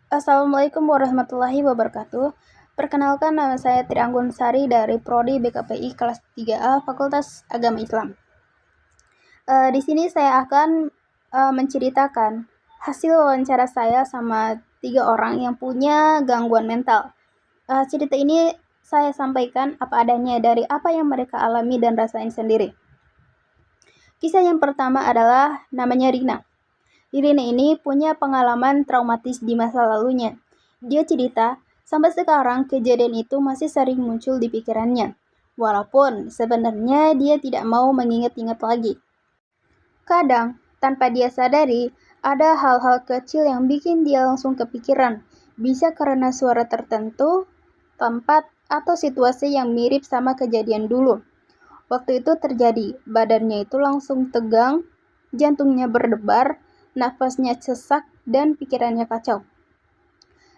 Assalamualaikum warahmatullahi wabarakatuh. Perkenalkan, nama saya Trianggun Sari dari Prodi BKPI kelas 3A Fakultas Agama Islam. Di sini saya akan menceritakan hasil wawancara saya sama 3 orang yang punya gangguan mental. Cerita ini saya sampaikan apa adanya dari apa yang mereka alami dan rasain sendiri. Kisah yang pertama adalah namanya Rina. Rina ini punya pengalaman traumatis di masa lalunya. Dia cerita, sampai sekarang kejadian itu masih sering muncul di pikirannya. Walaupun sebenarnya dia tidak mau mengingat-ingat lagi. Kadang, tanpa dia sadari, ada hal-hal kecil yang bikin dia langsung kepikiran. Bisa karena suara tertentu, tempat, atau situasi yang mirip sama kejadian dulu. Waktu itu terjadi, badannya itu langsung tegang, jantungnya berdebar, nafasnya sesak, dan pikirannya kacau.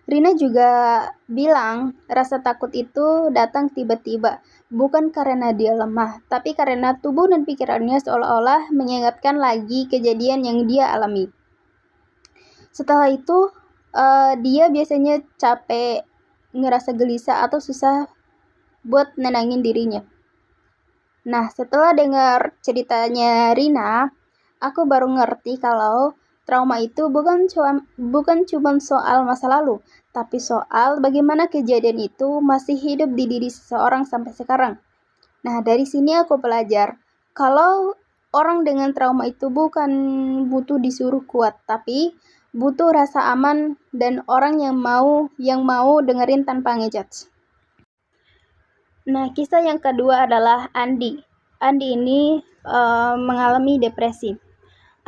Rina juga bilang rasa takut itu datang tiba-tiba, bukan karena dia lemah, tapi karena tubuh dan pikirannya seolah-olah mengingatkan lagi kejadian yang dia alami. Setelah itu, dia biasanya capek, ngerasa gelisah atau susah buat nenangin dirinya. Nah, setelah dengar ceritanya Rina, aku baru ngerti kalau trauma itu bukan cuma soal masa lalu, tapi soal bagaimana kejadian itu masih hidup di diri seseorang sampai sekarang. Nah, dari sini aku belajar kalau orang dengan trauma itu bukan butuh disuruh kuat, tapi butuh rasa aman dan orang yang mau dengerin tanpa ngejudge. Nah, kisah yang kedua adalah Andi. Andi ini mengalami depresi.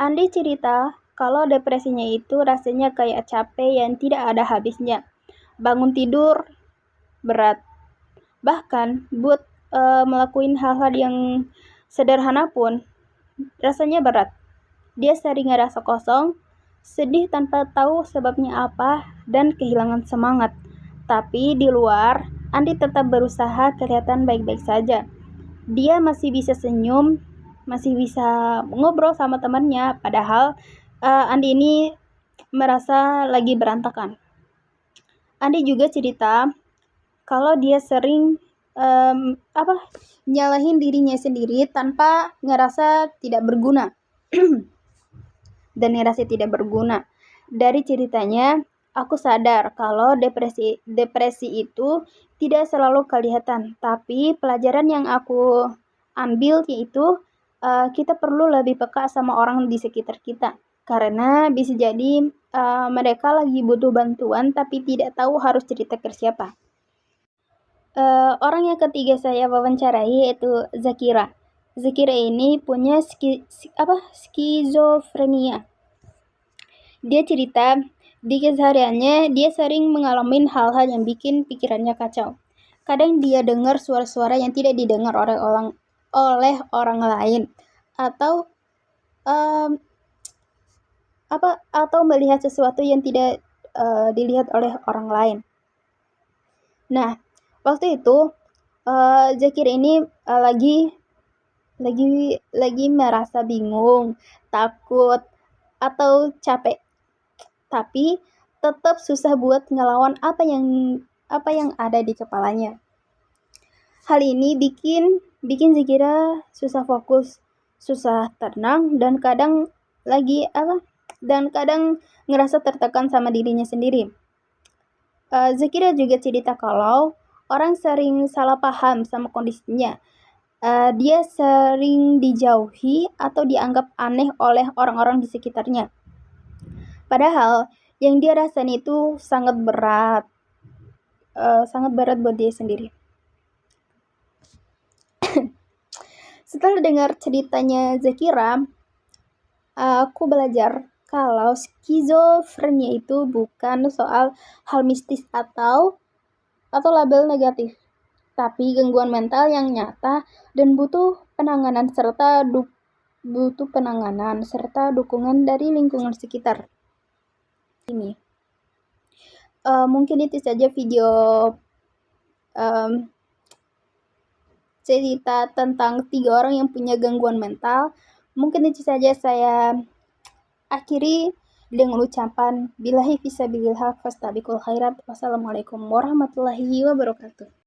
Andi cerita kalau depresinya itu rasanya kayak capek yang tidak ada habisnya. Bangun tidur berat. Bahkan buat melakukan hal-hal yang sederhana pun rasanya berat. Dia sering ngerasa kosong, sedih tanpa tahu sebabnya apa, dan kehilangan semangat. Tapi di luar, Andi tetap berusaha kelihatan baik-baik saja. Dia masih bisa senyum, masih bisa ngobrol sama temannya, padahal Andi ini merasa lagi berantakan. Andi juga cerita kalau dia sering nyalahin dirinya sendiri tanpa ngerasa tidak berguna dan ngerasa tidak berguna. Dari ceritanya, aku sadar kalau depresi itu tidak selalu kelihatan, tapi pelajaran yang aku ambil yaitu kita perlu lebih peka sama orang di sekitar kita, karena bisa jadi mereka lagi butuh bantuan tapi tidak tahu harus cerita ke siapa. Orang yang ketiga saya wawancarai yaitu Zakira. Zakira ini punya skizofrenia. Dia cerita di kesehariannya dia sering mengalami hal-hal yang bikin pikirannya kacau. Kadang dia dengar suara-suara yang tidak didengar oleh orang lain, atau atau melihat sesuatu yang tidak dilihat oleh orang lain. Nah, waktu itu Zakir ini lagi merasa bingung, takut, atau capek, tapi tetap susah buat ngelawan apa yang ada di kepalanya. Hal ini bikin Zakira susah fokus, susah tenang, dan kadang ngerasa tertekan sama dirinya sendiri. Zakira juga cerita kalau orang sering salah paham sama kondisinya. Dia sering dijauhi atau dianggap aneh oleh orang-orang di sekitarnya. Padahal yang dia rasain itu sangat berat buat dia sendiri. Setelah dengar ceritanya Zakira, aku belajar kalau skizofrenia itu bukan soal hal mistis atau label negatif, tapi gangguan mental yang nyata dan butuh penanganan serta dukungan dari lingkungan sekitar. Ini mungkin itu saja video cerita tentang 3 orang yang punya gangguan mental. Mungkin itu saja saya akhiri. dengan ucapan billahi fisabilillah fastabiqul khairat. Wassalamualaikum warahmatullahi wabarakatuh.